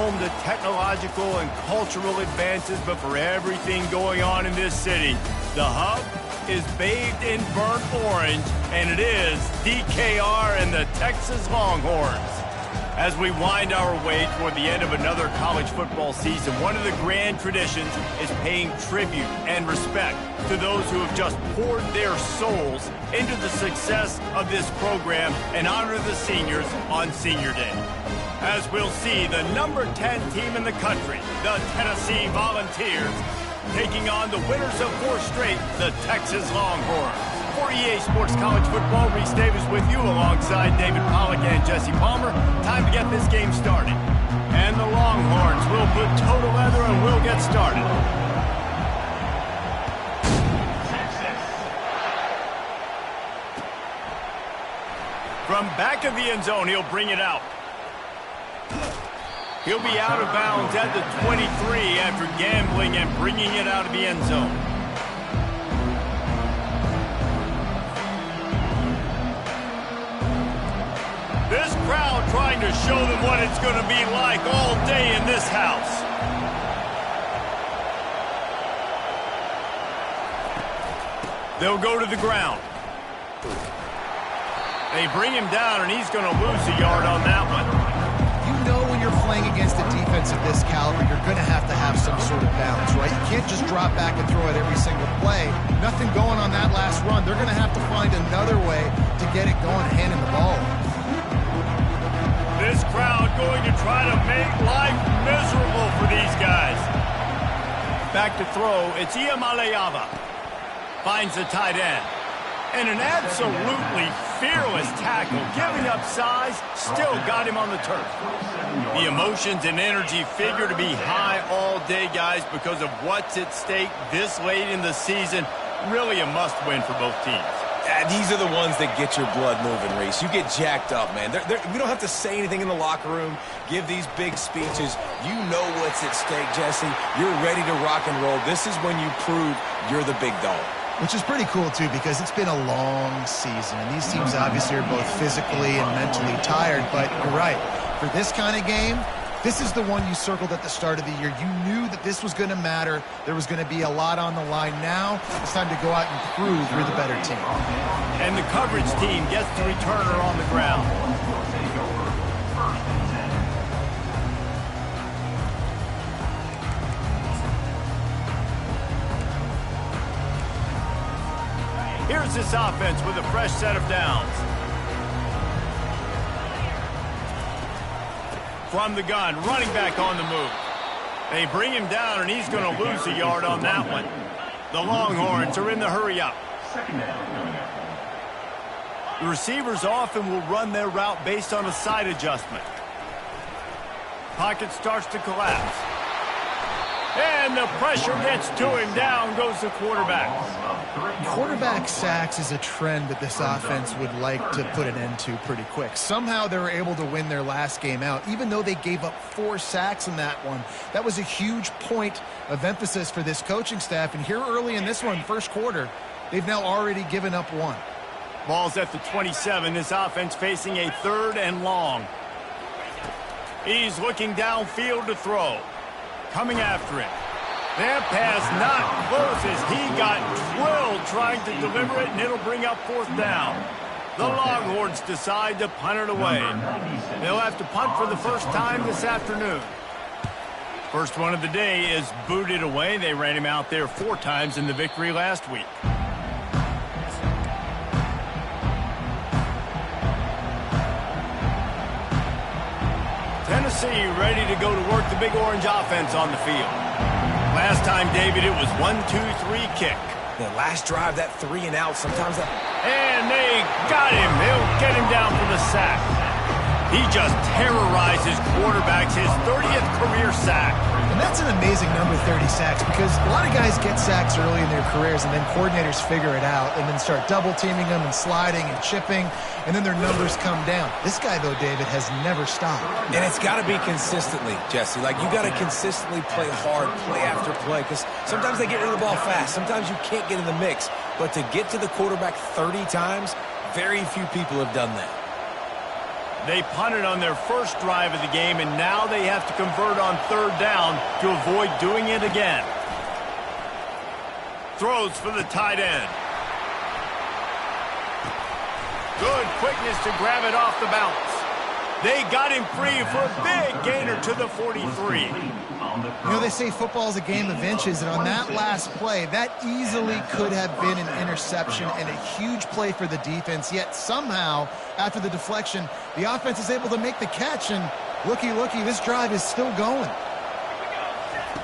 home to technological and cultural advances, but for everything going on in this city, the hub is bathed in burnt orange, and it is DKR and the Texas Longhorns. As we wind our way toward the end of another college football season, one of the grand traditions is paying tribute and respect to those who have just poured their souls into the success of this program and honor the seniors on Senior Day. As we'll see, the number 10 team in the country, the Tennessee Volunteers, taking on the winners of 4 straight, the Texas Longhorns. For EA Sports College Football, Reese Davis with you alongside David Pollack and Jesse Palmer. Time to get this game started. And the Longhorns will put toe to leather and we'll get started. From back of the end zone, he'll bring it out. He'll be out of bounds at the 23 after gambling and bringing it out of the end zone. This crowd trying to show them what it's going to be like all day in this house. They'll go to the ground. They bring him down, and he's going to lose a yard on that one. You know when you're playing against a defense of this caliber, you're going to have some sort of balance, right? You can't just drop back and throw it every single play. Nothing going on that last run. They're going to have to find another way to get it going, handing the ball. This crowd going to try to make life miserable for these guys. Back to throw, it's Iamaleava. Finds the tight end. And an absolutely fearless tackle, giving up size, still got him on the turf. The emotions and energy figure to be high all day, guys, because of what's at stake this late in the season. Really a must-win for both teams. These are the ones that get your blood moving, Reese. You get jacked up, man. We don't have to say anything in the locker room, give these big speeches. You know what's at stake, Jesse. You're ready to rock and roll. This is when you prove you're the big dog. Which is pretty cool, too, because it's been a long season. And these teams obviously are both physically and mentally tired. But you're right. For this kind of game, this is the one you circled at the start of the year. You knew that this was going to matter. There was going to be a lot on the line. Now it's time to go out and prove you're the better team. And the coverage team gets the returner on the ground. Here's this offense with a fresh set of downs. From the gun, running back on the move. They bring him down, and he's going to lose a yard on that one. The Longhorns are in the hurry up. The receivers often will run their route based on a side adjustment. Pocket starts to collapse. And the pressure gets to him. Down goes the quarterback. Quarterback sacks is a trend that this offense would like to put an end to pretty quick. Somehow they were able to win their last game out, even though they gave up 4 sacks in that one. That was a huge point of emphasis for this coaching staff. And here early in this one, first quarter, they've now already given up 1. Ball's at the 27. This offense facing a 3rd and long. He's looking downfield to throw. Coming after him. That pass not close as he got drilled trying to deliver it, and it'll bring up 4th down. The Longhorns decide to punt it away. They'll have to punt for the first time this afternoon. First one of the day is booted away. They ran him out there 4 times in the victory last week. Tennessee ready to go to work the Big Orange offense on the field. Last time, David, it was 1-2-3 kick. The last drive, that 3 and out, sometimes that... And they got him. They'll get him down for the sack. He just terrorizes quarterbacks, his 30th career sack. And that's an amazing number, 30 sacks, because a lot of guys get sacks early in their careers, and then coordinators figure it out and then start double-teaming them and sliding and chipping, and then their numbers come down. This guy, though, David, has never stopped. And it's got to be consistently, Jesse. Like, you got to consistently play hard, play after play, because sometimes they get rid of the ball fast. Sometimes you can't get in the mix. But to get to the quarterback 30 times, very few people have done that. They punted on their first drive of the game, and now they have to convert on third down to avoid doing it again. Throws for the tight end. Good quickness to grab it off the bounce. They got him free for a big gainer to the 43. You know, they say football is a game of inches, and on that last play, that easily could have been an interception and a huge play for the defense, yet somehow, after the deflection, the offense is able to make the catch, and looky, this drive is still going.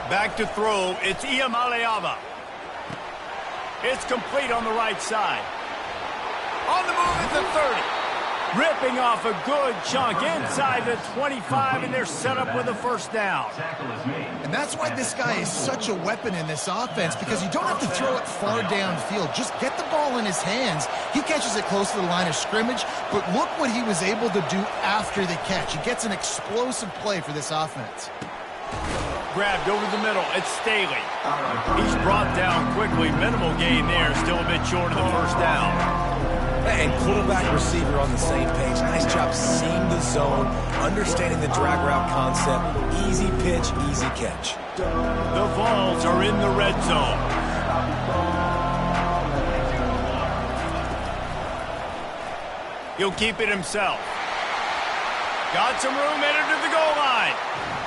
Back to throw, it's Iamaleava. It's complete on the right side. On the move at the 30. Ripping off a good chunk inside the 25, and they're set up with a first down. And that's why this guy is such a weapon in this offense, because you don't have to throw it far downfield. Just get the ball in his hands. He catches it close to the line of scrimmage, but look what he was able to do after the catch. He gets an explosive play for this offense. Grabbed over the middle. It's Staley. He's brought down quickly. Minimal gain there. Still a bit short of the first down. And quarterback receiver on the same page. Nice job seeing the zone, understanding the drag route concept. Easy pitch, easy catch. The Vols are in the red zone. He'll keep it himself. Got some room headed to the goal line.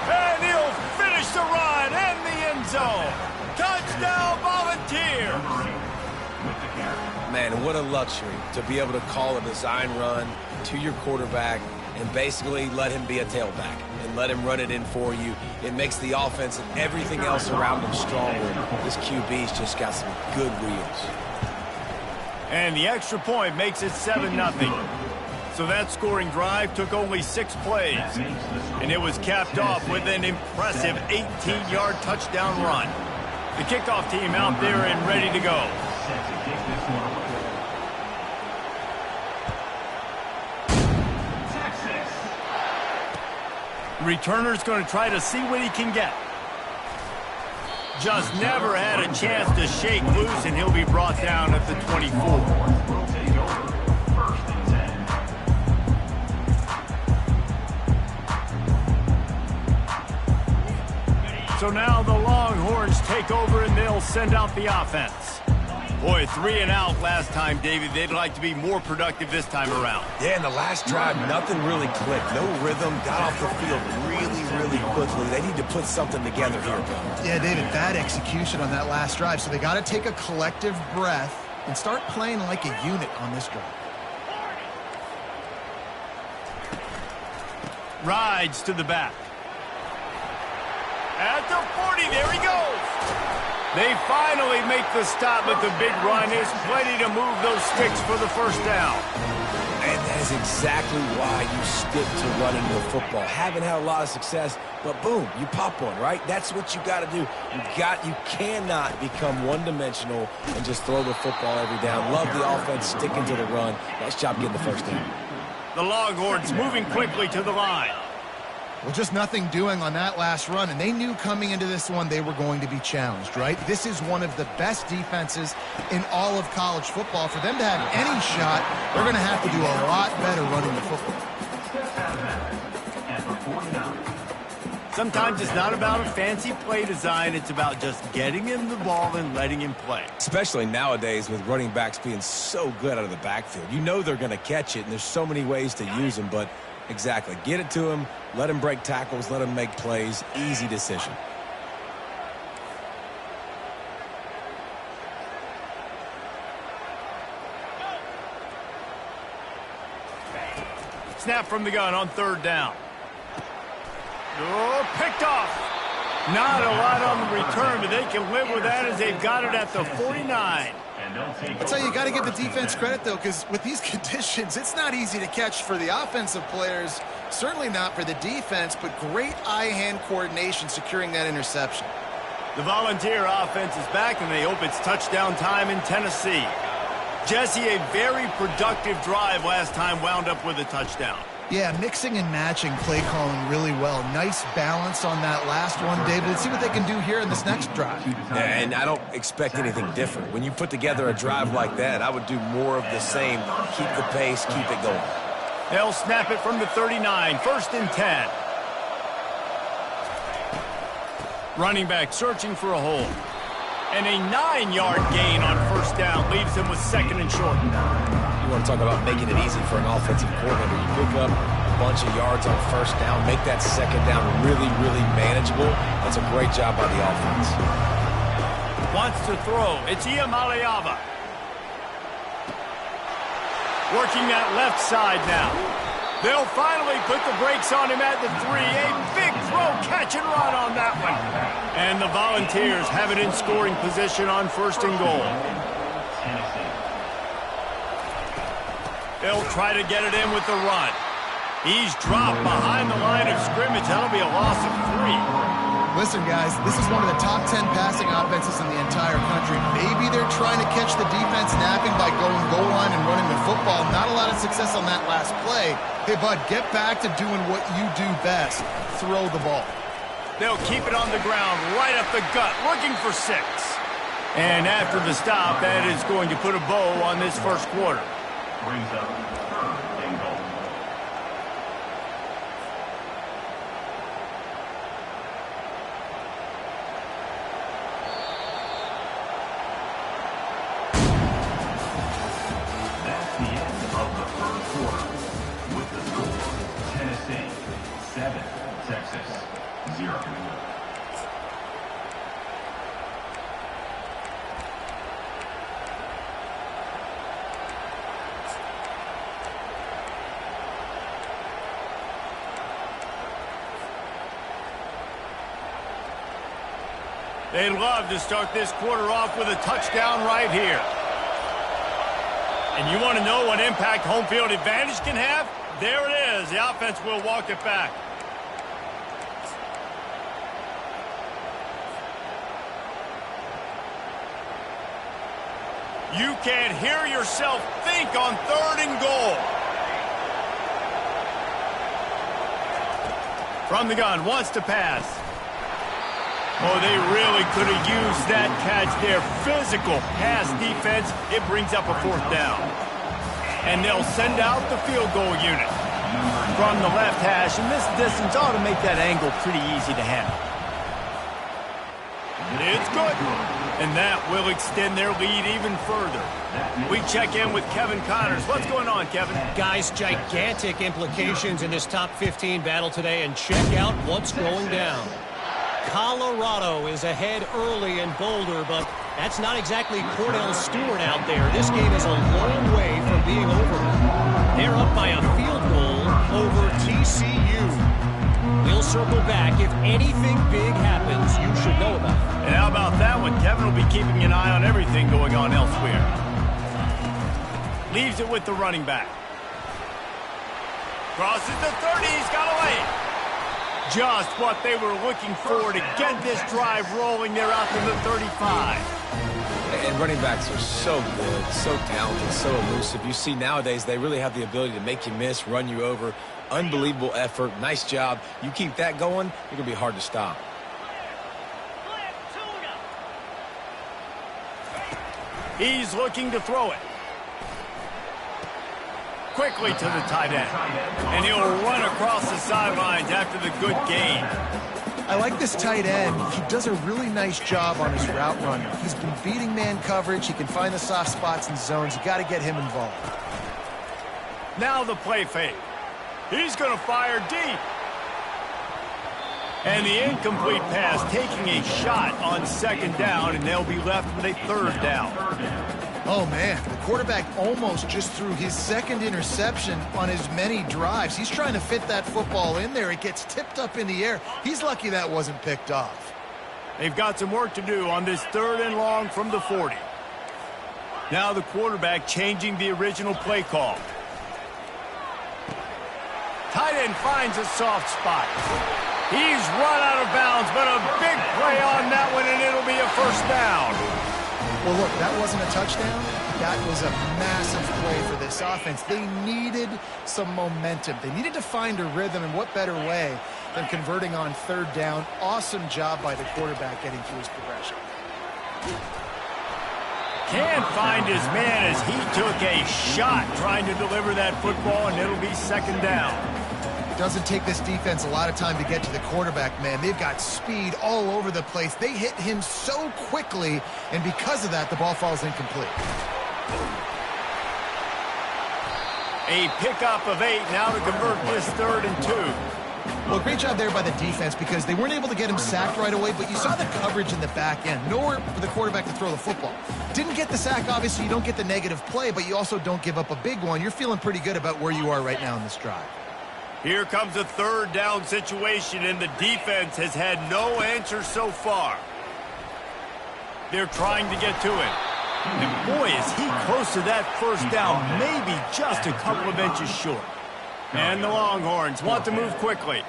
And he'll finish the run in the end zone. Touchdown, Volunteers. Man, what a luxury to be able to call a design run to your quarterback and basically let him be a tailback and let him run it in for you. It makes the offense and everything else around him stronger. This QB's just got some good wheels. And the extra point makes it 7-0. So that scoring drive took only 6 plays, and it was capped off with an impressive 18-yard touchdown run. The kickoff team out there and ready to go. Returner's going to try to see what he can get. Just never had a chance to shake loose, and he'll be brought down at the 24. So now the Longhorns take over, and they'll send out the offense. Boy, 3 and out last time, David. They'd like to be more productive this time around. Yeah, in the last drive, nothing really clicked. No rhythm, got off the field really quickly. They need to put something together here, bro. Yeah, David, bad execution on that last drive, so they got to take a collective breath and start playing like a unit on this drive. Rides to the back. At the 40, there he goes. They finally make the stop, but the big run is plenty to move those sticks for the first down. And that is exactly why you stick to running the football. Haven't had a lot of success, but boom, you pop one, right? That's what you got to do. You cannot become one-dimensional and just throw the football every down. Love the offense, sticking to the run. Nice job getting the first down. The Longhorns moving quickly to the line. Well, just nothing doing on that last run, and they knew coming into this one they were going to be challenged, right? This is one of the best defenses in all of college football. For them to have any shot, they're going to have to do a lot better running the football. Sometimes it's not about a fancy play design. It's about just getting him the ball and letting him play. Especially nowadays with running backs being so good out of the backfield. You know they're going to catch it, and there's so many ways to use them, but exactly. Get it to him, let him break tackles, let him make plays. Easy decision. Snap from the gun on third down. Oh, picked off. Not a lot on the return, but they can live with that as they've got it at the 49. I'll tell you, you got to give the defense credit, though, because with these conditions, it's not easy to catch for the offensive players, certainly not for the defense, but great eye-hand coordination securing that interception. The Volunteer offense is back, and they hope it's touchdown time in Tennessee. Jesse, a very productive drive last time, wound up with a touchdown. Yeah, mixing and matching play calling really well. Nice balance on that last one, David. Let's see what they can do here in this next drive. Yeah, and I don't expect anything different. When you put together a drive like that, I would do more of the same. Keep the pace, keep it going. They'll snap it from the 39, 1st and 10. Running back searching for a hole. And a 9-yard gain on 1st down leaves him with 2nd and short. You want to talk about making it easy for an offensive coordinator. You pick up a bunch of yards on 1st down, make that 2nd down really, really manageable. That's a great job by the offense. Wants to throw. It's Iamaleava. Working that left side now. They'll finally put the brakes on him at the 3. A big throw, catch and run on that one. And the Volunteers have it in scoring position on 1st and goal. They'll try to get it in with the run. He's dropped behind the line of scrimmage. That'll be a loss of 3. Listen, guys, this is one of the top 10 passing offenses in the entire country. Maybe they're trying to catch the defense napping by going goal line and running the football. Not a lot of success on that last play. Hey, bud, get back to doing what you do best. Throw the ball. They'll keep it on the ground, right up the gut, looking for 6. And after the stop, that is going to put a bow on this 1st quarter. Brings up 3rd and goal. That's the end of the 3rd quarter. With the score, Tennessee 7, Texas 0. They'd love to start this quarter off with a touchdown right here. And you want to know what impact home field advantage can have? There it is. The offense will walk it back. You can't hear yourself think on 3rd and goal. From the gun, wants to pass. Oh, they really could have used that catch there. Physical pass defense. It brings up a 4th down. And they'll send out the field goal unit from the left hash. And this distance ought to make that angle pretty easy to handle. It's good. And that will extend their lead even further. We check in with Kevin Connors. What's going on, Kevin? Guys, gigantic implications in this top 15 battle today. And check out what's going down. Colorado is ahead early in Boulder, but that's not exactly Cordell Stewart out there. This game is a long way from being over. They're up by a field goal over TCU. We'll circle back. If anything big happens, you should know about it. And how about that one? Kevin will be keeping an eye on everything going on elsewhere. Leaves it with the running back. Crosses the 30. He's got away. Just what they were looking for to get this drive rolling. They're out to the 35. And running backs are so good, so talented, so elusive. You see nowadays they really have the ability to make you miss, run you over. Unbelievable effort. Nice job. You keep that going, you're going to be hard to stop. He's looking to throw it. Quickly to the tight end. And he'll run across the sidelines after the good gain. I like this tight end. He does a really nice job on his route running. He's been beating man coverage. He can find the soft spots and zones. You got to get him involved. Now the play fake. He's going to fire deep. And the incomplete pass taking a shot on 2nd down, and they'll be left with a 3rd down. Oh, man, the quarterback almost just threw his 2nd interception on as many drives. He's trying to fit that football in there. It gets tipped up in the air. He's lucky that wasn't picked off. They've got some work to do on this 3rd and long from the 40. Now the quarterback changing the original play call. Tight end finds a soft spot. He's run out of bounds, but a big play on that one, and it'll be a 1st down. Well, look, that wasn't a touchdown. That was a massive play for this offense. They needed some momentum. They needed to find a rhythm, and what better way than converting on 3rd down. Awesome job by the quarterback getting through his progression. Can't find his man as he took a shot trying to deliver that football, and it'll be second down. Doesn't take this defense a lot of time to get to the quarterback, man. They've got speed all over the place. They hit him so quickly, and because of that, the ball falls incomplete. A pickup of 8 now to convert this 3rd and 2. Well, great job there by the defense because they weren't able to get him sacked right away, but you saw the coverage in the back end. Nowhere for the quarterback to throw the football. Didn't get the sack, obviously. You don't get the negative play, but you also don't give up a big one. You're feeling pretty good about where you are right now in this drive. Here comes a 3rd down situation, and the defense has had no answer so far. They're trying to get to it. And boy, is he close to that 1st down, maybe just a couple of inches short. And the Longhorns want to move quickly.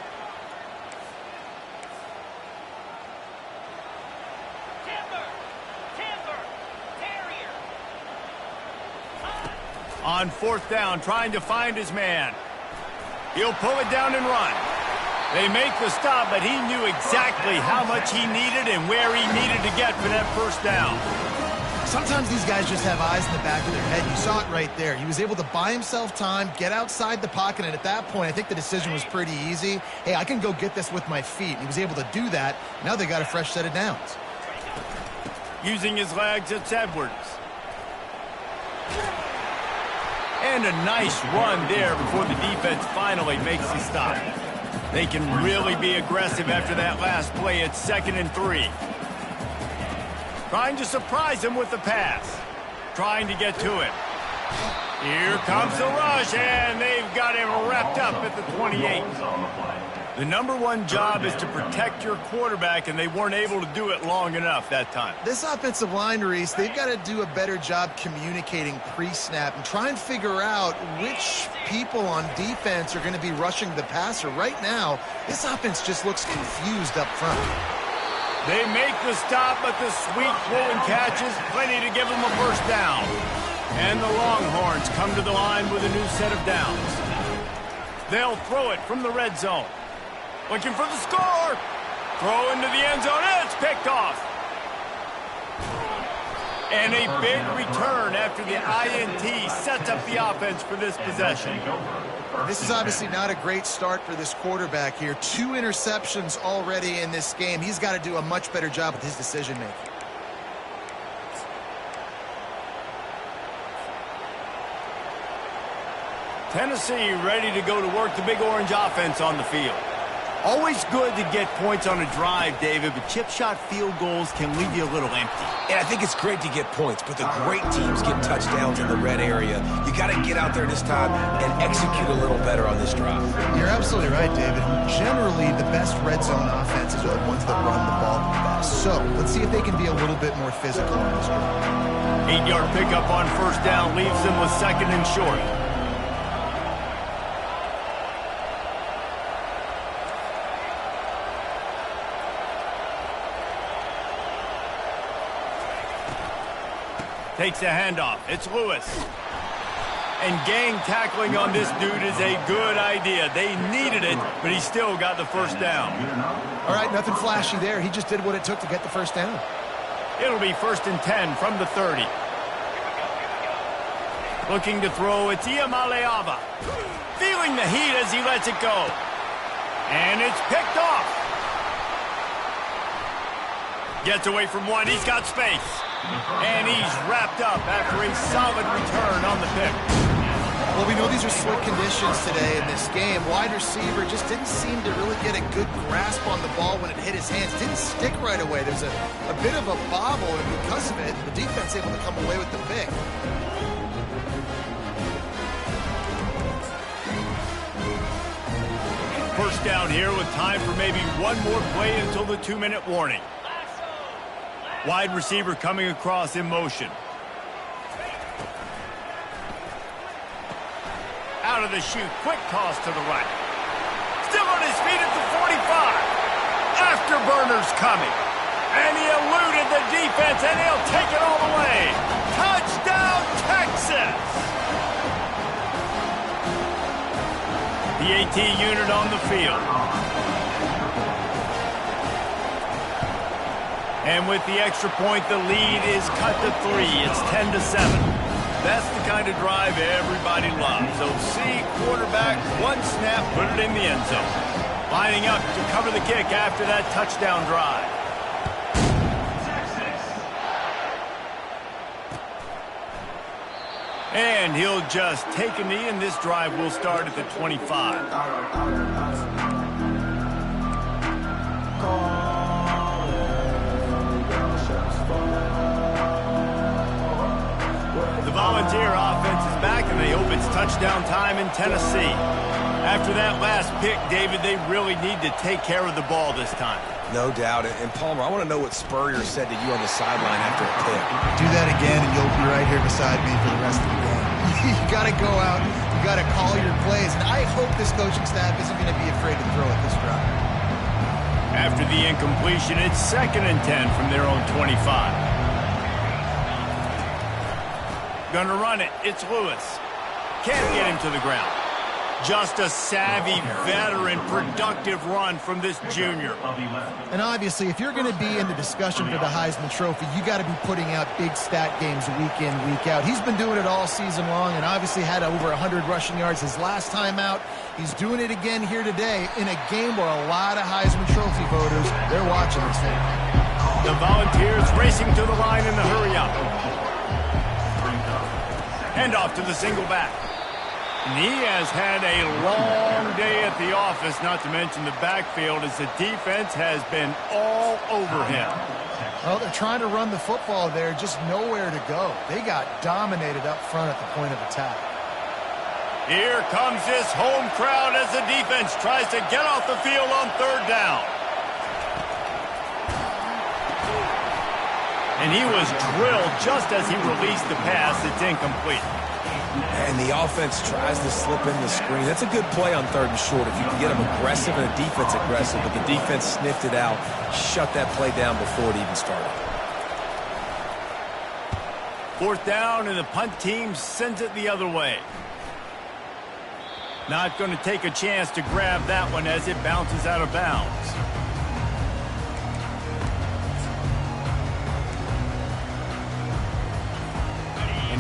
On 4th down, trying to find his man. He'll pull it down and run. They make the stop, but he knew exactly how much he needed and where he needed to get for that 1st down. Sometimes these guys just have eyes in the back of their head. You saw it right there. He was able to buy himself time, get outside the pocket, and at that point, I think the decision was pretty easy. Hey, I can go get this with my feet. He was able to do that. Now they got a fresh set of downs. Using his legs, it's Edwards. And a nice run there before the defense finally makes the stop. They can really be aggressive after that last play. It's 2nd and 3. Trying to surprise him with the pass. Trying to get to it. Here comes the rush, and they've got him wrapped up at the 28. The #1 job is to protect your quarterback, and they weren't able to do it long enough that time. This offensive line, Reese, they've got to do a better job communicating pre-snap and try and figure out which people on defense are going to be rushing the passer. Right now, this offense just looks confused up front. They make the stop, but the sweet throw catches plenty to give them a 1st down. And the Longhorns come to the line with a new set of downs. They'll throw it from the red zone. Looking for the score. Throw into the end zone. It's picked off. And a big return after the INT sets up the offense for this possession. This is obviously not a great start for this quarterback here. 2 interceptions already in this game. He's got to do a much better job with his decision-making. Tennessee ready to go to work the Big Orange offense on the field. Always good to get points on a drive, David, but chip shot field goals can leave you a little empty. And I think it's great to get points, but the great teams get touchdowns in the red area. You got to get out there this time and execute a little better on this drive. You're absolutely right, David. Generally, the best red zone offenses are the ones that run the ball the best. So let's see if they can be a little bit more physical on this drive. 8-yard pickup on 1st down leaves them with 2nd and short. Takes a handoff. It's Lewis. And gang tackling on this dude is a good idea. They needed it, but he still got the 1st down. All right, nothing flashy there. He just did what it took to get the 1st down. It'll be 1st and 10 from the 30. Looking to throw, it's Iamaleava. Feeling the heat as he lets it go. And it's picked off. Gets away from one. He's got space. And he's wrapped up after a solid return on the pick. Well, we know these are slick conditions today in this game. Wide receiver just didn't seem to really get a good grasp on the ball when it hit his hands. Didn't stick right away. There's a bit of a bobble, and because of it, the defense able to come away with the pick. First down here with time for maybe one more play until the 2-minute warning. Wide receiver coming across in motion. Out of the chute, quick toss to the right. Still on his feet at the 45. Afterburners coming. And he eluded the defense, and he'll take it all the way. Touchdown, Texas! The AT unit on the field. And with the extra point, the lead is cut to 3. It's 10-7. That's the kind of drive everybody loves. So see quarterback, one snap, put it in the end zone. Lining up to cover the kick after that touchdown drive. And he'll just take a knee, and this drive will start at the 25. The Volunteer offense is back, and they hope it's touchdown time in Tennessee. After that last pick, David, they really need to take care of the ball this time. No doubt. And Palmer, I want to know what Spurrier said to you on the sideline after a pick. Do that again, and you'll be right here beside me for the rest of the game. You got to go out. You got to call your plays. And I hope this coaching staff isn't going to be afraid to throw at this drive. After the incompletion, it's 2nd and 10 from their own 25. Gonna run it. It's Lewis. Can't get him to the ground. Just a savvy, veteran, productive run from this junior. And obviously, if you're going to be in the discussion for the Heisman Trophy, you got to be putting out big stat games week in, week out. He's been doing it all season long and obviously had over 100 rushing yards his last time out. He's doing it again here today in a game where a lot of Heisman Trophy voters, they're watching this thing. The Volunteers racing to the line in the hurry up. Hand off to the single back. And he has had a long day at the office, not to mention the backfield, as the defense has been all over him. Well, they're trying to run the football there, just nowhere to go. They got dominated up front at the point of attack. Here comes this home crowd as the defense tries to get off the field on 3rd down. And he was drilled just as he released the pass. It's incomplete. And the offense tries to slip in the screen. That's a good play on 3rd and short if you can get them aggressive and the defense aggressive. But the defense sniffed it out, shut that play down before it even started. 4th down, and the punt team sends it the other way. Not going to take a chance to grab that one as it bounces out of bounds.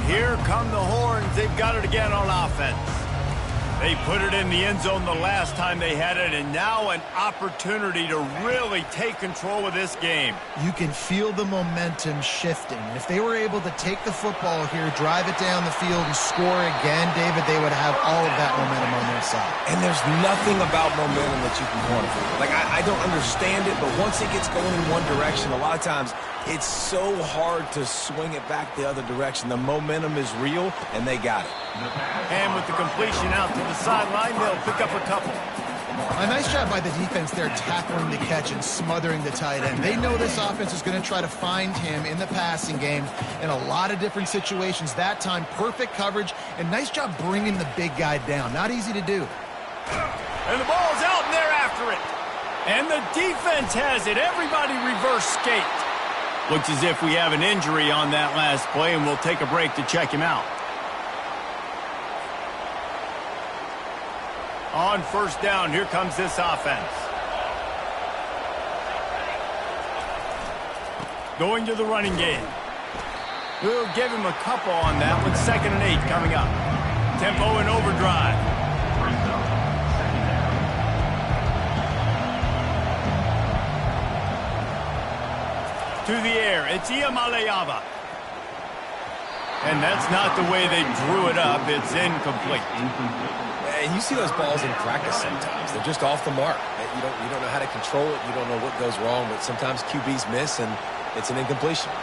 Here come the horns. They've got it again on offense. They put it in the end zone the last time they had it, and now an opportunity to really take control of this game. You can feel the momentum shifting. If they were able to take the football here, drive it down the field, and score again, David, they would have all of that momentum on their side. And there's nothing about momentum that you can quantify. Like, I don't understand it, but once it gets going in one direction, a lot of times it's so hard to swing it back the other direction. The momentum is real, and they got it. And with the completion out to the sideline, they'll pick up a couple. A nice job by the defense there tackling the catch and smothering the tight end. They know this offense is going to try to find him in the passing game in a lot of different situations. That time, perfect coverage, and nice job bringing the big guy down. Not easy to do. And the ball's out, and they're after it. And the defense has it. Everybody reverse skate. Looks as if we have an injury on that last play, and we'll take a break to check him out. On 1st down, here comes this offense. Going to the running game. We'll give him a couple on that one. 2nd and 8 coming up. Tempo and overdrive. To the air, it's Iamaleava. And that's not the way they drew it up. It's incomplete. And you see those balls in practice sometimes. They're just off the mark. You don't know how to control it. You don't know what goes wrong, but sometimes QBs miss, and it's an incompletion.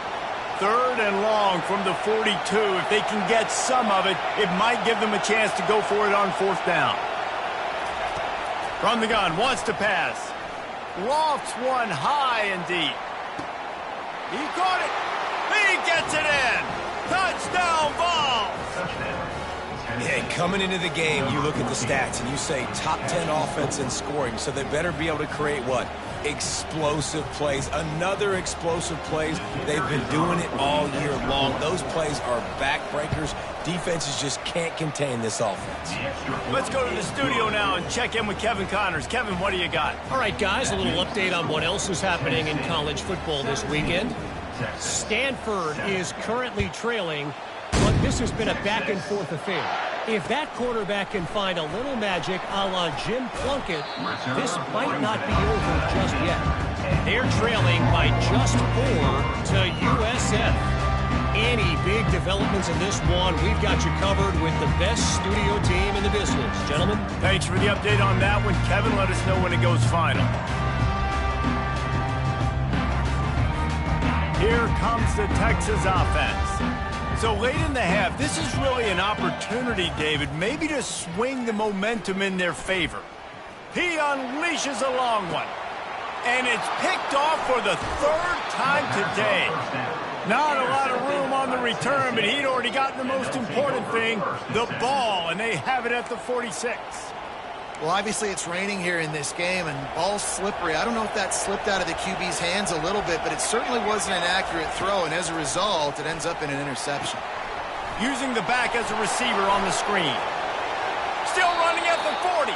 3rd and long from the 42. If they can get some of it, it might give them a chance to go for it on 4th down. From the gun, wants to pass. Lofts one high and deep. He caught it. He gets it in. Touchdown, Vols. Yeah, coming into the game, you look at the stats and you say top 10 offense in scoring, so they better be able to create what? Explosive plays. Another explosive plays. They've been doing it all year long. Those plays are backbreakers. Defenses just can't contain this offense. Let's go to the studio now and check in with Kevin Connors. Kevin, what do you got? All right, guys, a little update on what else is happening in college football this weekend. Stanford is currently trailing, but this has been a back-and-forth affair. If that quarterback can find a little magic a la Jim Plunkett, this might not be over just yet. They're trailing by just 4 to USF. Any big developments in this one, we've got you covered with the best studio team in the business. Gentlemen? Thanks for the update on that one. Kevin, let us know when it goes final. Here comes the Texas offense. So late in the half, this is really an opportunity, David, maybe to swing the momentum in their favor. He unleashes a long one. And it's picked off for the 3rd time today. Not a lot of room on the return, but he'd already gotten the most important thing, the ball, and they have it at the 46. Well, obviously it's raining here in this game, and ball's slippery. I don't know if that slipped out of the QB's hands a little bit, but it certainly wasn't an accurate throw, and as a result, it ends up in an interception. Using the back as a receiver on the screen. Still running at the 40.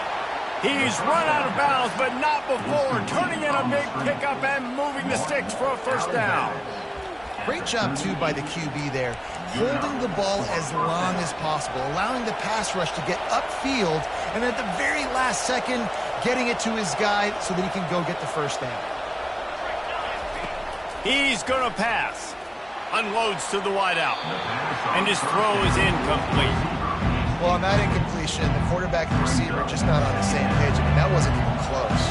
He's run out of bounds, but not before turning in a big pickup and moving the sticks for a first down. Great job, too, by the QB there, holding the ball as long as possible, allowing the pass rush to get upfield, and at the very last second, getting it to his guy so that he can go get the first down. He's going to pass. Unloads to the wideout. And his throw is incomplete. Well, on that incompletion, the quarterback and receiver just not on the same page. I mean, that wasn't even close.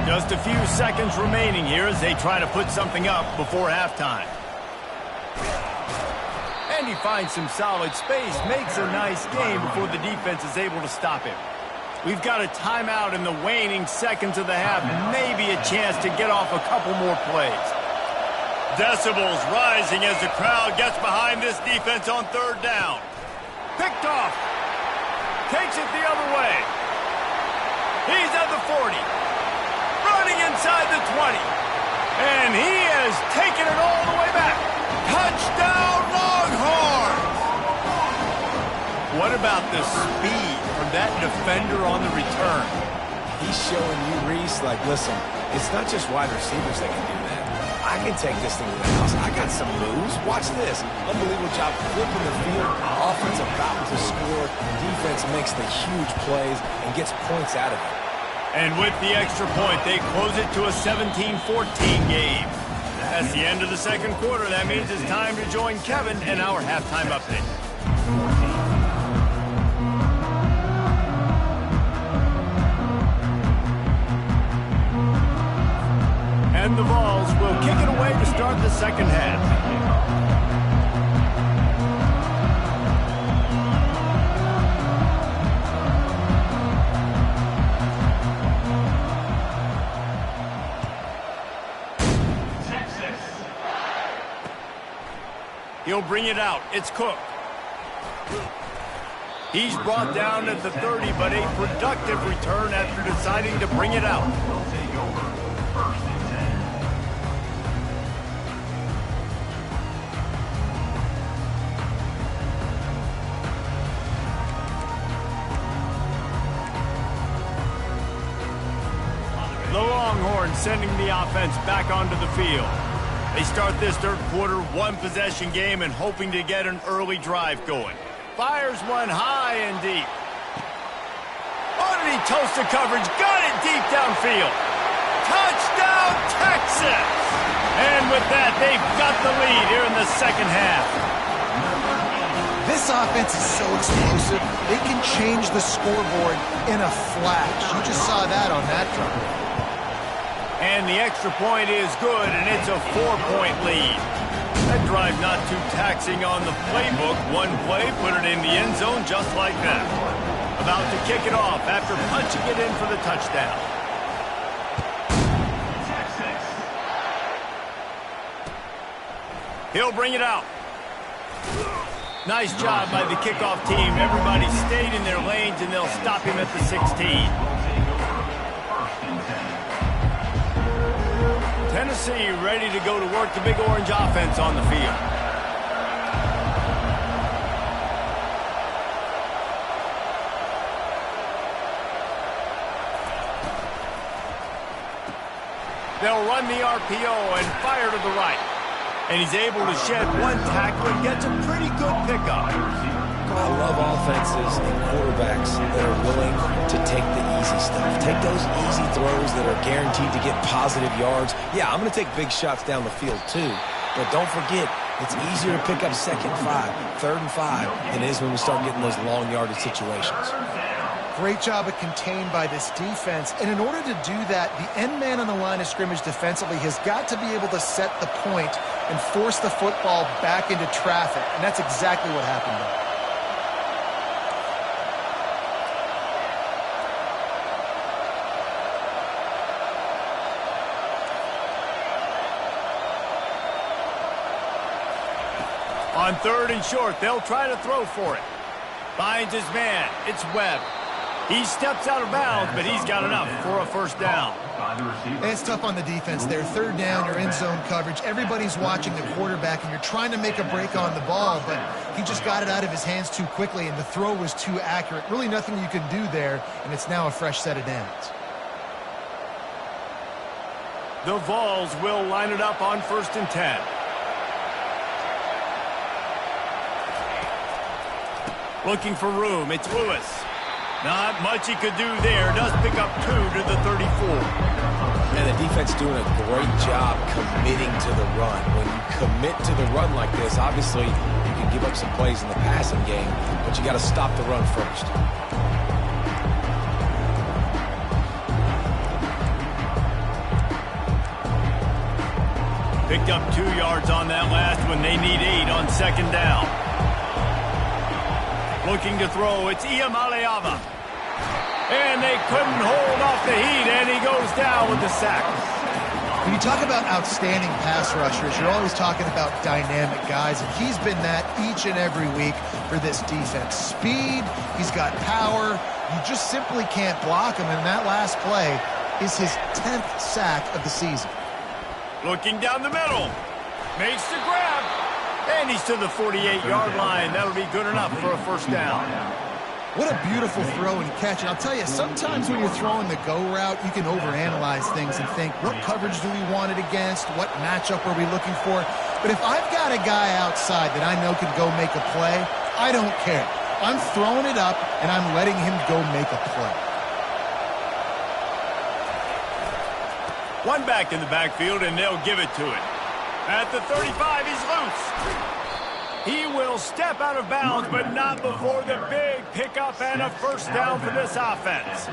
Just a few seconds remaining here as they try to put something up before halftime. And he finds some solid space, makes a nice game before the defense is able to stop him. We've got a timeout in the waning seconds of the half, maybe a chance to get off a couple more plays. Decibels rising as the crowd gets behind this defense on 3rd down. Picked off. Takes it the other way. He's at the 40. Running inside the 20. And he has taken it all the way back. Touchdown, Longhorns! What about the speed from that defender on the return? He's showing you, Reese, like, listen, it's not just wide receivers that can do that. I can take this thing to the house. I got some moves. Watch this. Unbelievable job flipping the field. Offense about to score. Defense makes the huge plays and gets points out of it. And with the extra point, they close it to a 17-14 game. That's the end of the 2nd quarter. That means it's time to join Kevin in our halftime update. And the Vols will kick it away to start the 2nd half. He'll bring it out. It's Cook. He's brought down at the 30, but a productive return after deciding to bring it out. Will take over 1st and 10. The Longhorns sending the offense back onto the field. They start this 3rd quarter, 1-possession game and hoping to get an early drive going. Fires one high and deep. Oh, did he toast the coverage? Got it deep downfield. Touchdown, Texas! And with that, they've got the lead here in the 2nd half. This offense is so explosive, they can change the scoreboard in a flash. You just saw that on that drive. And the extra point is good, and it's a 4-point lead. That drive not too taxing on the playbook. One play, put it in the end zone just like that. About to kick it off after punching it in for the touchdown. He'll bring it out. Nice job by the kickoff team. Everybody stayed in their lanes, and they'll stop him at the 16. Tennessee ready to go to work the Big Orange offense on the field. They'll run the RPO and fire to the right. And he's able to shed one tackle and gets a pretty good pickup. I love offenses and quarterbacks that are willing to take the easy stuff. Take those easy throws that are guaranteed to get positive yards. Yeah, I'm going to take big shots down the field too. But don't forget, it's easier to pick up 2nd and 5, 3rd and 5 than it is when we start getting those long yardage situations. Great job of contained by this defense. And in order to do that, the end man on the line of scrimmage defensively has got to be able to set the point and force the football back into traffic. And that's exactly what happened there. On 3rd and short, they'll try to throw for it. Finds his man. It's Webb. He steps out of bounds, but he's got enough for a first down. It's tough on the defense there. 3rd down, you're in zone coverage. Everybody's watching the quarterback, and you're trying to make a break on the ball, but he just got it out of his hands too quickly, and the throw was too accurate. Really nothing you can do there, and it's now a fresh set of downs. The Vols will line it up on 1st and 10. Looking for room. It's Lewis. Not much he could do there. Does pick up 2 to the 34. And the defense doing a great job committing to the run. When you commit to the run like this, obviously you can give up some plays in the passing game, but you got to stop the run first. Picked up 2 yards on that last one. They need 8 on 2nd down. Looking to throw, it's Iamaleava. And they couldn't hold off the heat, and he goes down with the sack. When you talk about outstanding pass rushers, you're always talking about dynamic guys, and he's been that each and every week for this defense. Speed, he's got power. You just simply can't block him, and that last play is his 10th sack of the season. Looking down the middle. Makes the grab. And he's to the 48-yard line. That'll be good enough for a first down. What a beautiful throw and catch. And I'll tell you, sometimes when you're throwing the go route, you can overanalyze things and think, what coverage do we want it against? What matchup are we looking for? But if I've got a guy outside that I know can go make a play, I don't care. I'm throwing it up, and I'm letting him go make a play. One back in the backfield, and they'll give it to it. At the 35, he's loose. He will step out of bounds, but not before the big pickup and a first down for this offense.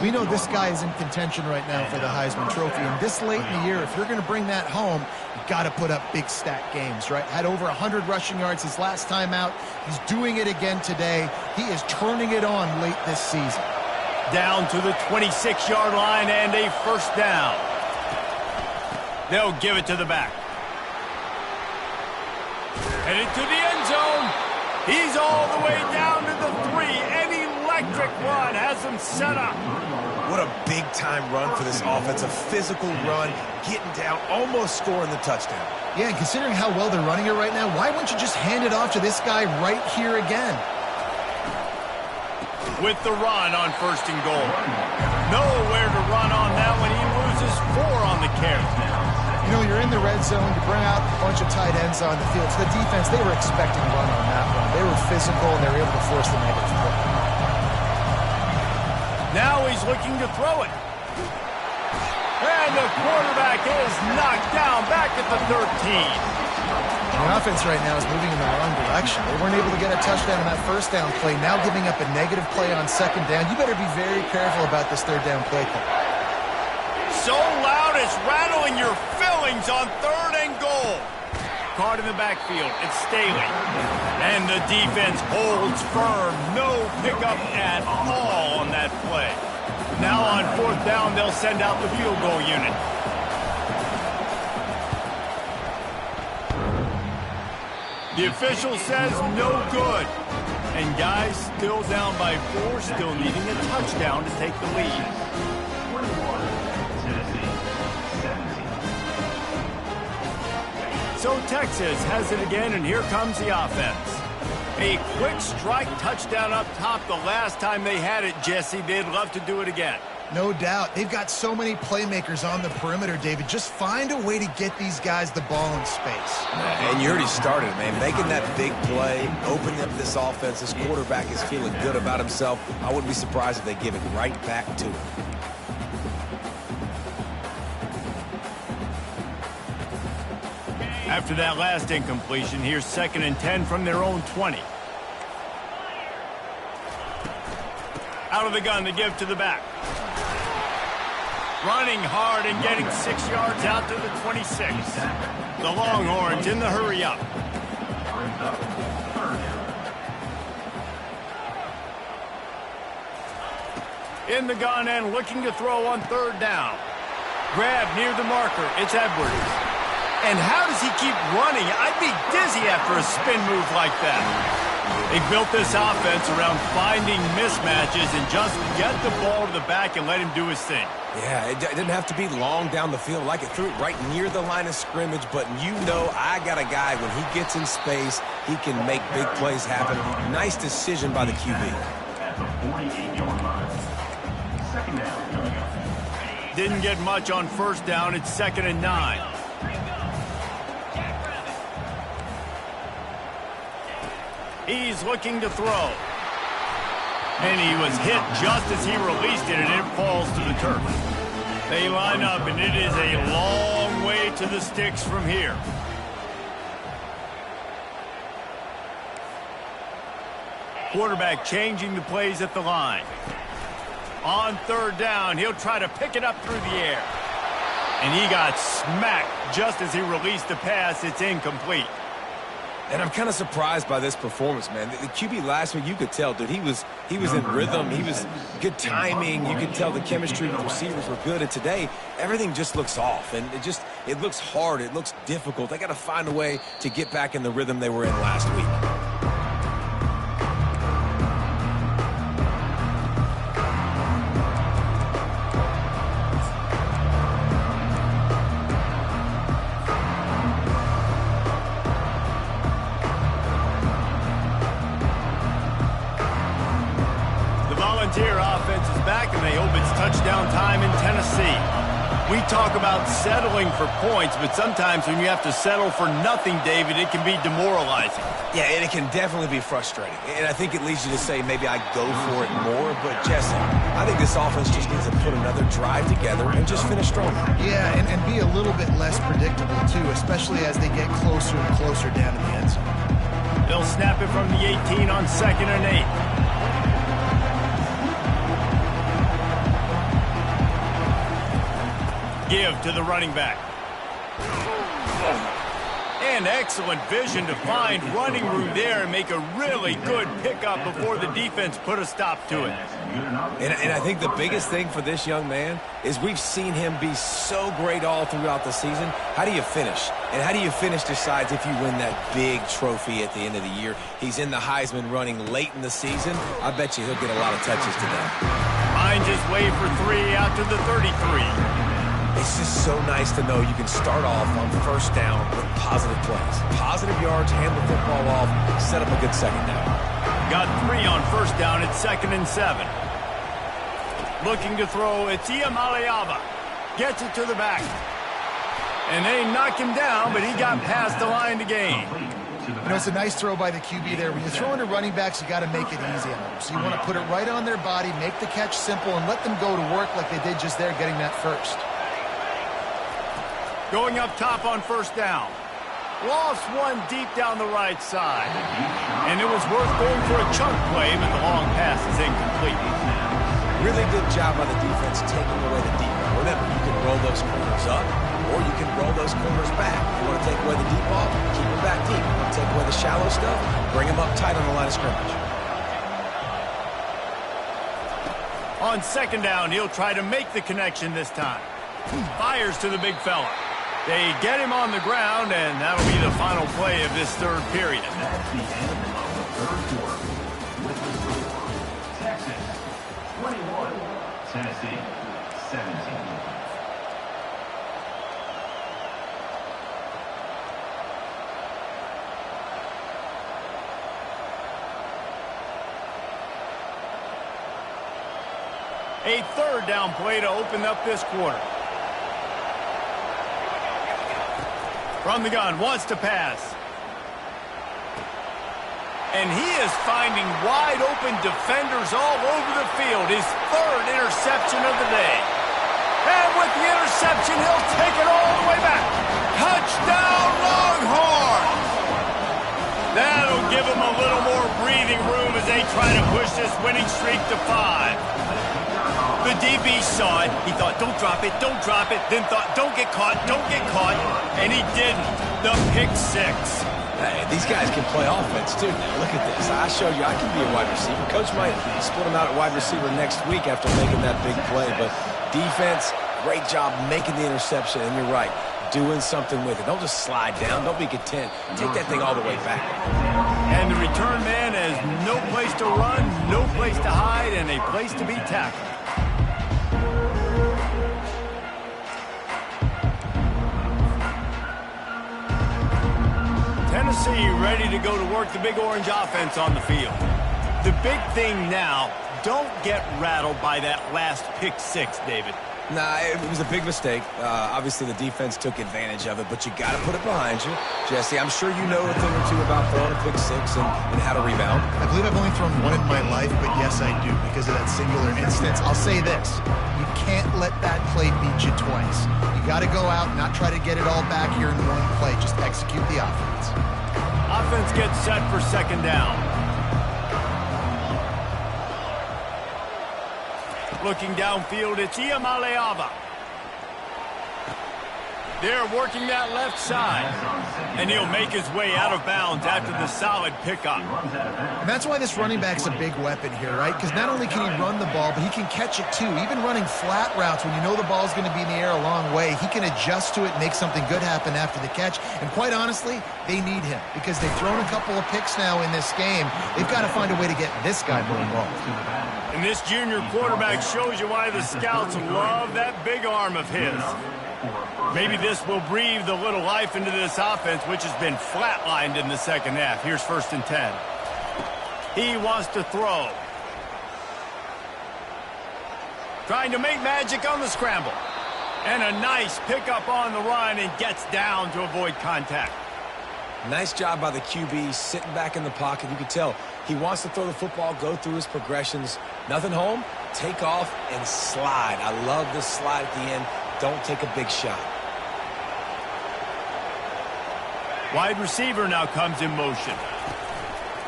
We know this guy is in contention right now for the Heisman Trophy, and this late in the year, if you're going to bring that home, you've got to put up big stat games, right? Had over 100 rushing yards his last time out. He's doing it again today. He is turning it on late this season. Down to the 26-yard line and a first down. They'll give it to the back. Headed to the end zone. He's all the way down to the 3. An electric run has him set up. What a big-time run for this offense. A physical run, getting down, almost scoring the touchdown. Yeah, and considering how well they're running it right now, why wouldn't you just hand it off to this guy right here again? With the run on 1st and goal. Nowhere to run on that one. He loses 4 on the carry. You know, you're in the red zone, you bring out a bunch of tight ends on the field. So the defense, they were expecting a run on that one. They were physical, and they were able to force the negative play. Now he's looking to throw it. And the quarterback is knocked down back at the 13. The offense right now is moving in the wrong direction. They weren't able to get a touchdown on that first down play. Now giving up a negative play on 2nd down. You better be very careful about this 3rd down play call. So loud it's rattling your fillings on 3rd and goal. Caught in the backfield. It's Staley. And the defense holds firm. No pickup at all on that play. Now on 4th down, they'll send out the field goal unit. The official says no good. And guys, still down by 4, still needing a touchdown to take the lead. 21, Tennessee, 17. So Texas has it again, and here comes the offense. A quick strike touchdown up top the last time they had it, Jesse. They'd love to do it again. No doubt. They've got so many playmakers on the perimeter, David. Just find a way to get these guys the ball in space. And you already started, man. Making that big play, opening up this offense. This quarterback is feeling good about himself. I wouldn't be surprised if they give it right back to him. After that last incompletion, here's 2nd and 10 from their own 20. Out of the gun to give to the back. Running hard and getting 6 yards out to the 26. The Longhorns in the hurry up. In the gun and looking to throw on 3rd down. Grab near the marker. It's Edwards. And how does he keep running? I'd be dizzy after a spin move like that. They built this offense around finding mismatches and just get the ball to the back and let him do his thing. Yeah, it didn't have to be long down the field. Like it threw it right near the line of scrimmage, but you know I got a guy, when he gets in space, he can make big plays happen. Nice decision by the QB. At the 48-yard line. 2nd down coming up. Didn't get much on 1st down. It's 2nd and 9. He's looking to throw. And he was hit just as he released it, and it falls to the turf. They line up, and it is a long way to the sticks from here. Quarterback changing the plays at the line. On 3rd down, he'll try to pick it up through the air. And he got smacked just as he released the pass. It's incomplete. And I'm kind of surprised by this performance, man. The QB last week, you could tell, dude, he was in rhythm. He was good timing. You could tell the chemistry with the receivers were good. And today, everything just looks off. And it looks hard. It looks difficult. They got to find a way to get back in the rhythm they were in last week. Volunteer offense is back, and they hope it's touchdown time in Tennessee. We talk about settling for points, but sometimes when you have to settle for nothing, David, it can be demoralizing. Yeah, and it can definitely be frustrating. And I think it leads you to say maybe I go for it more. But, Jesse, I think this offense just needs to put another drive together and just finish strong. Yeah, and be a little bit less predictable, too, especially as they get closer and closer down to the end zone. They'll snap it from the 18 on 2nd and 8. Give to the running back. And excellent vision to find running room there and make a really good pickup before the defense put a stop to it. And I think the biggest thing for this young man is we've seen him be so great all throughout the season. How do you finish? And how do you finish decides if you win that big trophy at the end of the year. He's in the Heisman running late in the season. I bet you he'll get a lot of touches today. Finds his way for 3 out to the 33. It's just so nice to know you can start off on 1st down with positive plays. Positive yards, hand the football off, set up a good 2nd down. Got 3 on 1st down at 2nd and 7. Looking to throw, it's Iamaleava. Gets it to the back. And they knock him down, but he got past the line to gain. You know, it's a nice throw by the QB there. When you're throwing to running backs, you got to make it easy on them. So you want to put it right on their body, make the catch simple, and let them go to work like they did just there, getting that first. Going up top on 1st down. Lost one deep down the right side. And it was worth going for a chunk play, but the long pass is incomplete. Really good job by the defense taking away the deep ball. Remember, you can roll those corners up, or you can roll those corners back. If you want to take away the deep ball, keep them back deep. If you want to take away the shallow stuff, bring them up tight on the line of scrimmage. On 2nd down, he'll try to make the connection this time. Fires to the big fella. They get him on the ground, and that'll be the final play of this third period. That's the end of the third quarter. With the score, Texas 21, Tennessee 17. A third down play to open up this quarter. From the gun, wants to pass. And he is finding wide open defenders all over the field. His third interception of the day. And with the interception, he'll take it all the way back. Touchdown, Longhorns! That'll give him a little more breathing room as they try to push this winning streak to 5. The DB saw it. He thought, don't drop it, don't drop it. Then thought, don't get caught, don't get caught. And he didn't. The pick 6. Hey, these guys can play offense, too. Now, look at this. I showed you I can be a wide receiver. Coach might split him out at wide receiver next week after making that big play. But defense, great job making the interception. And you're right, doing something with it. Don't just slide down. Don't be content. Take that thing all the way back. And the return man has no place to run, no place to hide, and a place to be tackled. Tennessee ready to go to work the big orange offense on the field. The big thing now, don't get rattled by that last pick 6, David. Nah, it was a big mistake. Obviously, the defense took advantage of it, but you got to put it behind you. Jesse, I'm sure you know a thing or two about throwing a pick 6 and how to rebound. I believe I've only thrown one in my life, but yes, I do, because of that singular instance. I'll say this. You can't let that play beat you twice. You got to go out, not try to get it all back here in one play. Just execute the offense. Offense gets set for second down. Looking downfield, it's Iamaleava. They're working that left side. And he'll make his way out of bounds after the solid pickup. And that's why this running back's a big weapon here, right? Because not only can he run the ball, but he can catch it too. Even running flat routes when you know the ball's going to be in the air a long way, he can adjust to it and make something good happen after the catch. And quite honestly, they need him because they've thrown a couple of picks now in this game. They've got to find a way to get this guy more involved. And this junior quarterback shows you why the scouts love that big arm of his. Maybe this will breathe a little life into this offense, which has been flatlined in the second half. Here's 1st and 10. He wants to throw. Trying to make magic on the scramble. And a nice pickup on the run and gets down to avoid contact. Nice job by the QB, sitting back in the pocket. You can tell he wants to throw the football, go through his progressions. Nothing home, take off, and slide. I love this slide at the end. Don't take a big shot. Wide receiver now comes in motion.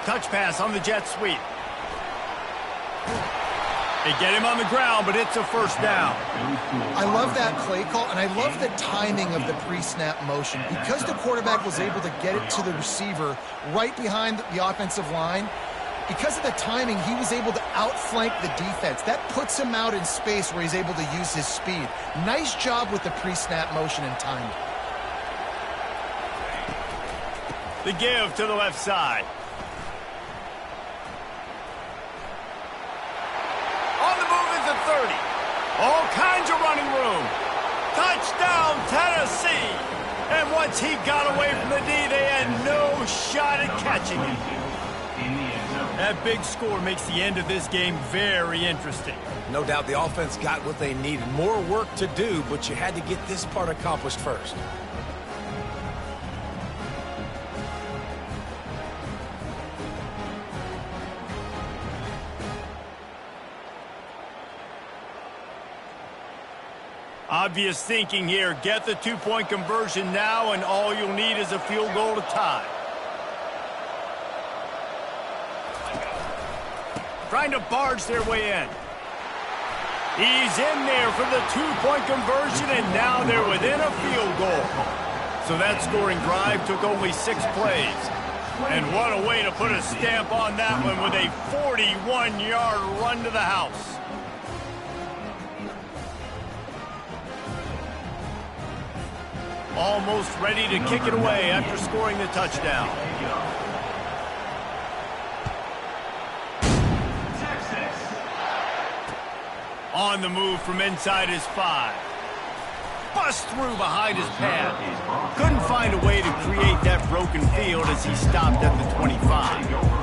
Touch pass on the jet sweep. They get him on the ground, but it's a first down. I love that play call, and I love the timing of the pre-snap motion. Because the quarterback was able to get it to the receiver right behind the offensive line, because of the timing, he was able to outflank the defense. That puts him out in space where he's able to use his speed. Nice job with the pre-snap motion and timing. The give to the left side. On the move at the 30. All kinds of running room. Touchdown, Tennessee. And once he got away from the D, they had no shot at catching him. That big score makes the end of this game very interesting. No doubt the offense got what they needed. More work to do, but you had to get this part accomplished first. Obvious thinking here. Get the two-point conversion now, and all you'll need is a field goal to tie. Trying to barge their way in. He's in there for the two-point conversion, and now they're within a field goal. So that scoring drive took only 6 plays. And what a way to put a stamp on that one with a 41-yard run to the house. Almost ready to kick it away after scoring the touchdown. On the move from inside his 5. Bust through behind his pad. Couldn't find a way to create that broken field as he stopped at the 25.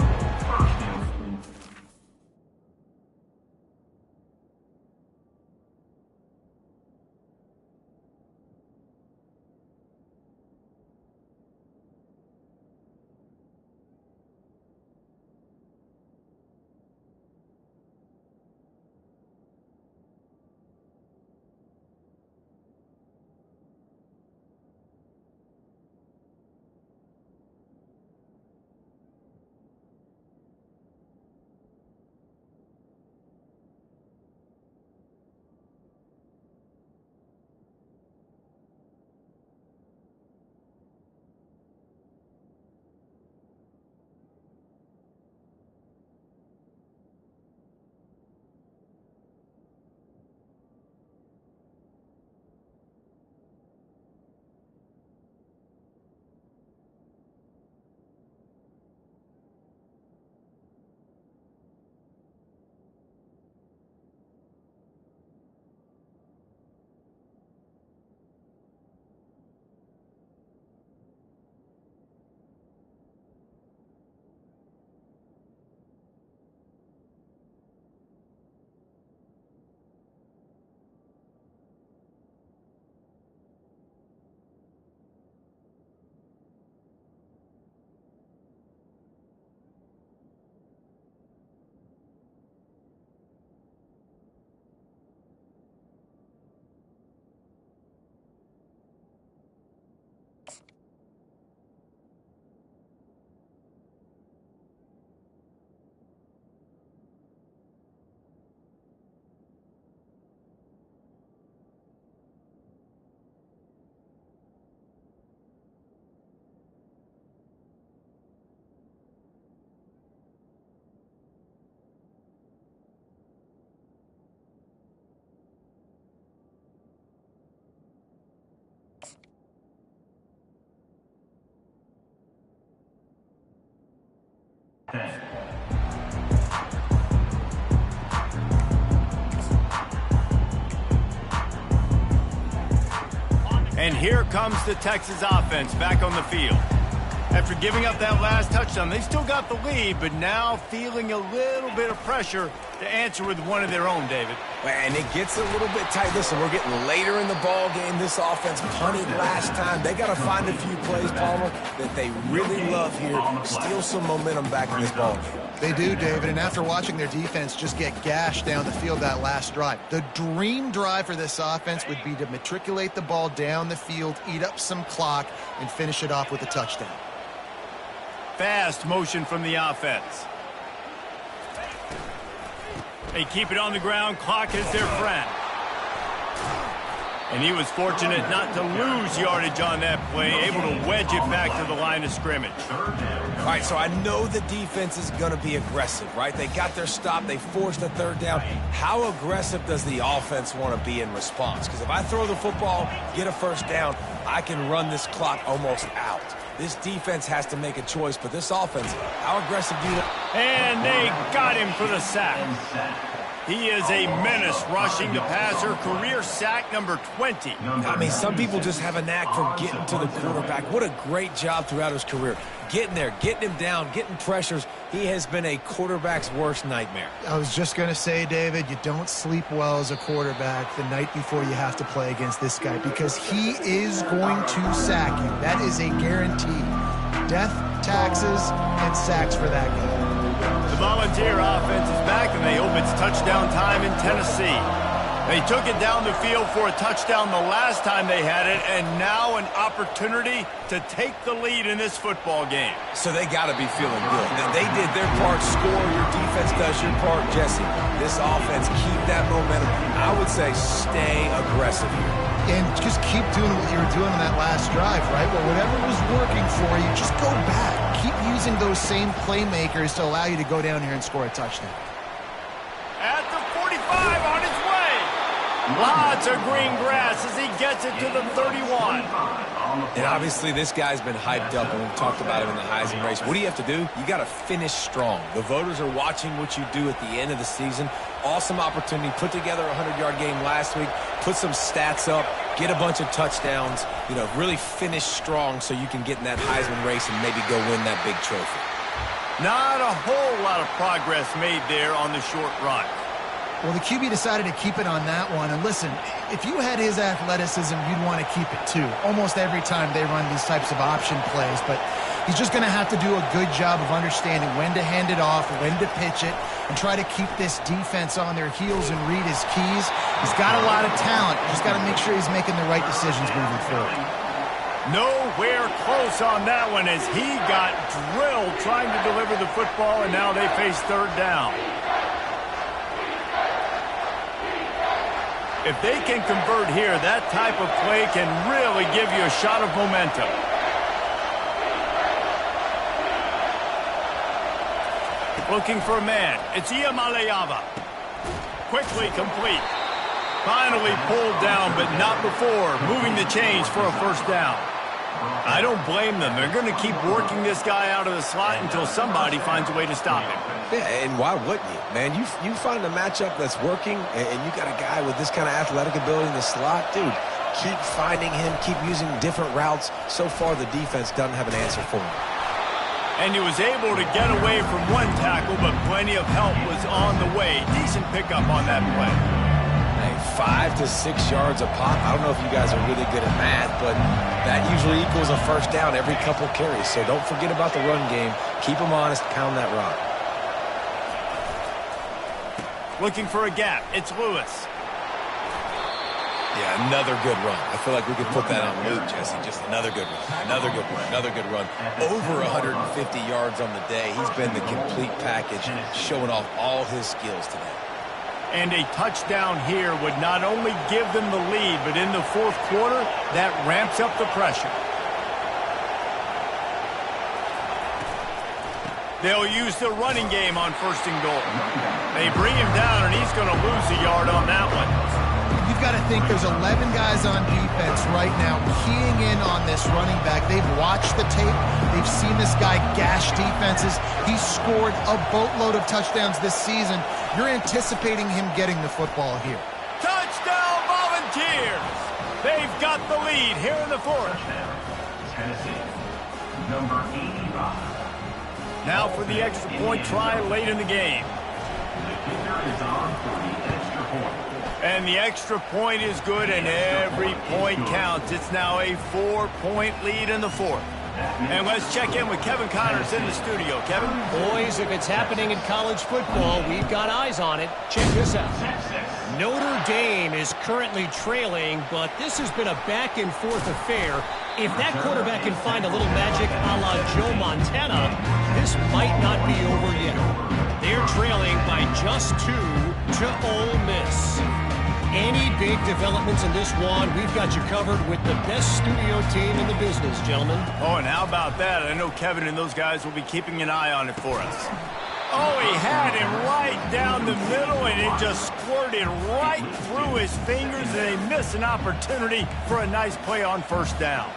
And here comes the Texas offense back on the field. After giving up that last touchdown, they still got the lead, but now feeling a little bit of pressure to answer with one of their own, David. And it gets a little bit tight. Listen, we're getting later in the ball game. This offense punted last time. They got to find a few plays, Palmer, that they really love here. Steal some momentum back in this ball game. They do, David, and after watching their defense just get gashed down the field that last drive, the dream drive for this offense would be to matriculate the ball down the field, eat up some clock, and finish it off with a touchdown. Fast motion from the offense. They keep it on the ground. Clock is their friend. And he was fortunate not to lose yardage on that play, able to wedge it back to the line of scrimmage. All right, so I know the defense is going to be aggressive, right? They got their stop. They forced the third down. How aggressive does the offense want to be in response? Because if I throw the football, get a first down, I can run this clock almost out. This defense has to make a choice, but this offense, how aggressive do you... And they got him for the sack. He is a menace rushing the passer. Career sack number 20. I mean, some people just have a knack for getting to the quarterback. What a great job throughout his career. Getting there, getting him down, getting pressures. He has been a quarterback's worst nightmare. I was just going to say, David, you don't sleep well as a quarterback the night before you have to play against this guy because he is going to sack you. That is a guarantee. Death, taxes, and sacks for that guy. The Volunteer offense is back, and they hope it's touchdown time in Tennessee. They took it down the field for a touchdown the last time they had it, and now an opportunity to take the lead in this football game. So they got to be feeling good. They did their part, score. Your defense does your part, Jesse. This offense, keep that momentum. I would say stay aggressive here. And just keep doing what you were doing on that last drive, right? Well, whatever was working for you, just go back. Keep using those same playmakers to allow you to go down here and score a touchdown. At the 45, on his way. Lots of green grass as he gets it to the 31. And obviously this guy's been hyped up, and we've talked about him in the Heisman race. What do you have to do? You got to finish strong. The voters are watching what you do at the end of the season. Awesome opportunity. Put together a 100-yard game last week. Put some stats up. Get a bunch of touchdowns. You know, really finish strong so you can get in that Heisman race and maybe go win that big trophy. Not a whole lot of progress made there on the short run. Well, the QB decided to keep it on that one. And listen, if you had his athleticism, you'd want to keep it too. Almost every time they run these types of option plays. But he's just going to have to do a good job of understanding when to hand it off, when to pitch it, and try to keep this defense on their heels and read his keys. He's got a lot of talent. Just got to make sure he's making the right decisions moving forward. Nowhere close on that one as he got drilled trying to deliver the football, and now they face third down. If they can convert here, that type of play can really give you a shot of momentum. Looking for a man. It's Iamaleava. Quickly complete. Finally pulled down, but not before. Moving the chains for a first down. I don't blame them. They're going to keep working this guy out of the slot until somebody finds a way to stop him. Yeah, and why wouldn't you? Man, you find a matchup that's working, and you got a guy with this kind of athletic ability in the slot. Dude, keep finding him, keep using different routes. So far, the defense doesn't have an answer for him. And he was able to get away from one tackle, but plenty of help was on the way. Decent pickup on that play. Hey, 5 to 6 yards a pop. I don't know if you guys are really good at math, but that usually equals a first down every couple carries. So don't forget about the run game. Keep them honest, pound that rock. Looking for a gap. It's Lewis. Yeah, another good run. I feel like we could put that on loop, Jesse. Just another good run. Another good run. Another good run. Over 150 yards on the day. He's been the complete package, showing off all his skills today. And a touchdown here would not only give them the lead, but in the fourth quarter, that ramps up the pressure. They'll use the running game on first and goal. They bring him down, and he's going to lose a yard on that one. You've got to think there's 11 guys on defense right now keying in on this running back. They've watched the tape. They've seen this guy gash defenses. He's scored a boatload of touchdowns this season. You're anticipating him getting the football here. Touchdown Volunteers! They've got the lead here in the fourth. Tennessee, number 85. Now for the extra point try late in the game. The kicker is on for the extra point. And the extra point is good, and every point counts. It's now a 4-point lead in the fourth. And let's check in with Kevin Connors in the studio. Kevin? Boys, if it's happening in college football, we've got eyes on it. Check this out. Notre Dame is currently trailing, but this has been a back-and-forth affair. If that quarterback can find a little magic a la Joe Montana, this might not be over yet. They're trailing by just 2 to Ole Miss. Any big developments in this one, we've got you covered with the best studio team in the business, gentlemen. Oh, and how about that? I know Kevin and those guys will be keeping an eye on it for us. Oh, he had him right down the middle, and it just squirted right through his fingers, and they missed an opportunity for a nice play on first down.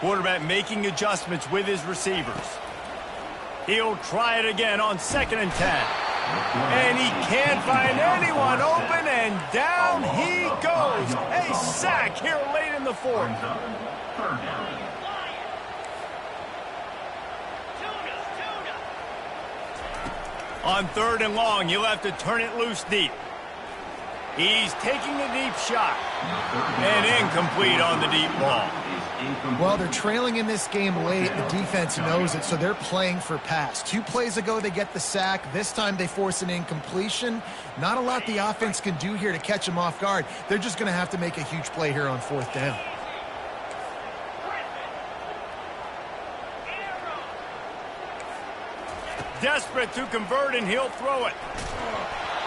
Quarterback making adjustments with his receivers. He'll try it again on 2nd and 10. And he can't find anyone open, and down he goes. A sack here late in the fourth. On 3rd and long, he'll have to turn it loose deep. He's taking a deep shot. And incomplete on the deep ball. Well, they're trailing in this game late. The defense knows it, so they're playing for pass. 2 plays ago, they get the sack. This time, they force an incompletion. Not a lot the offense can do here to catch them off guard. They're just going to have to make a huge play here on 4th down. Desperate to convert, and he'll throw it.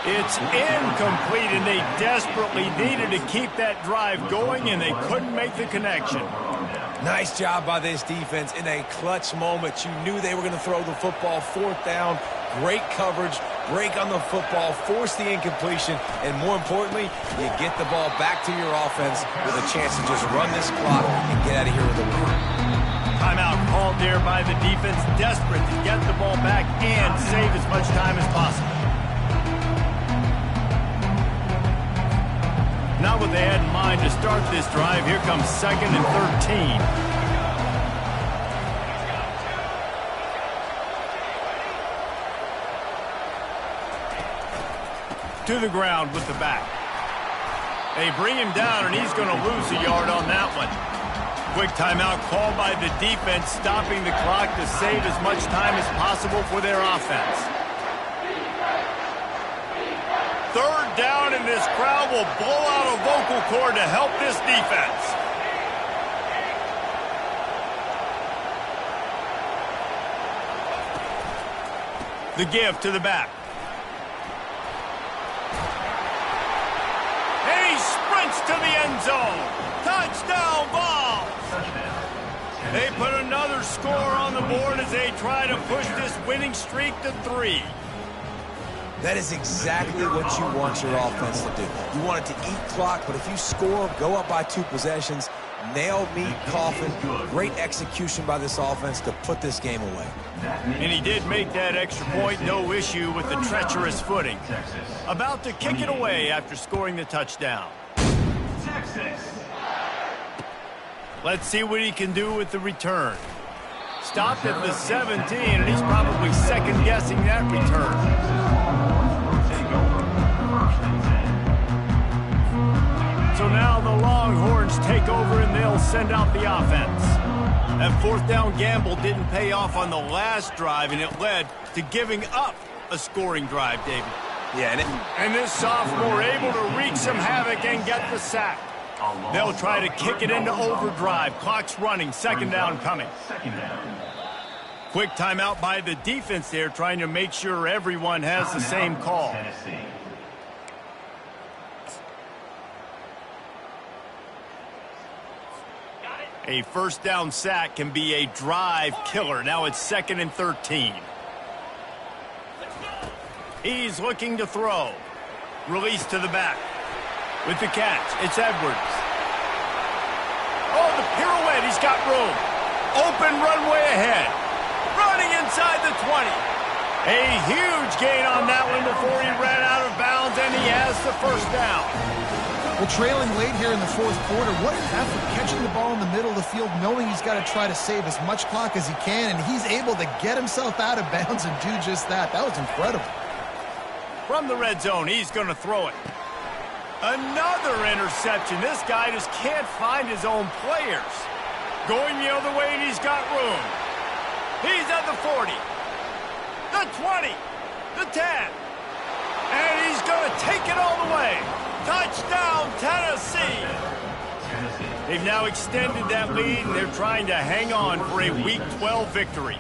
It's incomplete, and they desperately needed to keep that drive going, and they couldn't make the connection. Nice job by this defense in a clutch moment. You knew they were going to throw the football. 4th down, great coverage, break on the football, force the incompletion, and more importantly, you get the ball back to your offense with a chance to just run this clock and get out of here with a win. Timeout called there by the defense, desperate to get the ball back and save as much time as possible. Not what they had in mind to start this drive. Here comes 2nd and 13. To the ground with the back. They bring him down, and he's going to lose a yard on that one. Quick timeout called by the defense, stopping the clock to save as much time as possible for their offense. 3rd down, and this crowd will blow out a vocal cord to help this defense. The give to the back. To the end zone. Touchdown ball. They put another score on the board as they try to push this winning streak to 3. That is exactly what you want your offense to do. You want it to eat clock, but if you score, go up by 2 possessions, nail, meet, coffin. Great execution by this offense to put this game away. And he did make that extra point, no issue with the treacherous footing. About to kick it away after scoring the touchdown. Let's see what he can do with the return. Stopped at the 17, and he's probably second-guessing that return. So now the Longhorns take over, and they'll send out the offense. That 4th down gamble didn't pay off on the last drive, and it led to giving up a scoring drive, David. Yeah, and this sophomore able to wreak some havoc and get the sack. They'll try to kick it into overdrive. Clock's running. 2nd down coming. Quick timeout by the defense there, trying to make sure everyone has the same call. A 1st down sack can be a drive killer. Now it's 2nd and 13. He's looking to throw. Release to the back. With the catch, it's Edwards. Oh, the pirouette, he's got room. Open runway ahead. Running inside the 20. A huge gain on that one before he ran out of bounds, and he has the 1st down. Well, trailing late here in the 4th quarter, what an effort catching the ball in the middle of the field, knowing he's got to try to save as much clock as he can, and he's able to get himself out of bounds and do just that. That was incredible. From the red zone, he's going to throw it. Another interception. This guy just can't find his own players. Going the other way, and he's got room. He's at the 40, the 20, the 10. And he's going to take it all the way. Touchdown, Tennessee. They've now extended that lead, and they're trying to hang on for a Week 12 victory.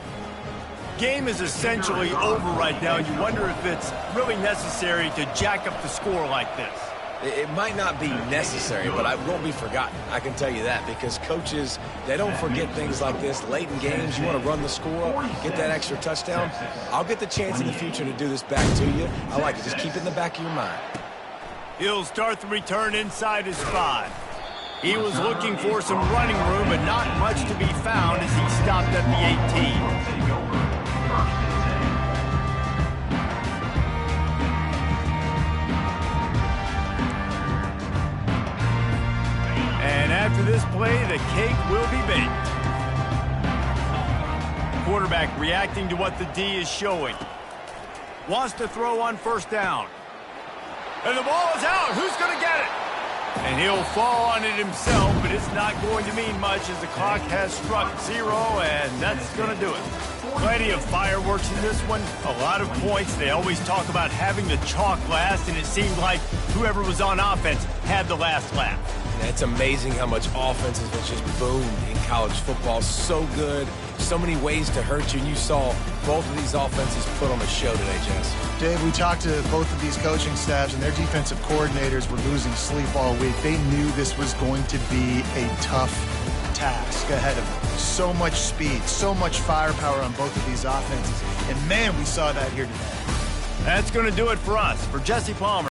Game is essentially over right now. You wonder if it's really necessary to jack up the score like this. It might not be necessary, but it won't be forgotten. I can tell you that, because coaches, they don't forget things like this. Late in games, you want to run the score, get that extra touchdown. I'll get the chance in the future to do this back to you. I like it. Just keep it in the back of your mind. He'll start the return inside his 5. He was looking for some running room, but not much to be found as he stopped at the 18. And after this play, the cake will be baked. Quarterback reacting to what the D is showing. Wants to throw on 1st down. And the ball is out. Who's going to get it? And he'll fall on it himself, but it's not going to mean much as the clock has struck 0, and that's going to do it. Plenty of fireworks in this one, a lot of points. They always talk about having the chalk last, and it seemed like whoever was on offense had the last laugh. It's amazing how much offense has just boomed in college football. So good, so many ways to hurt you, and you saw both of these offenses put on a show today, Jess. Dave, we talked to both of these coaching staffs, and their defensive coordinators were losing sleep all week. They knew this was going to be a tough task ahead of them. So much speed, so much firepower on both of these offenses, and man, we saw that here today. That's going to do it for us. For Jesse Palmer.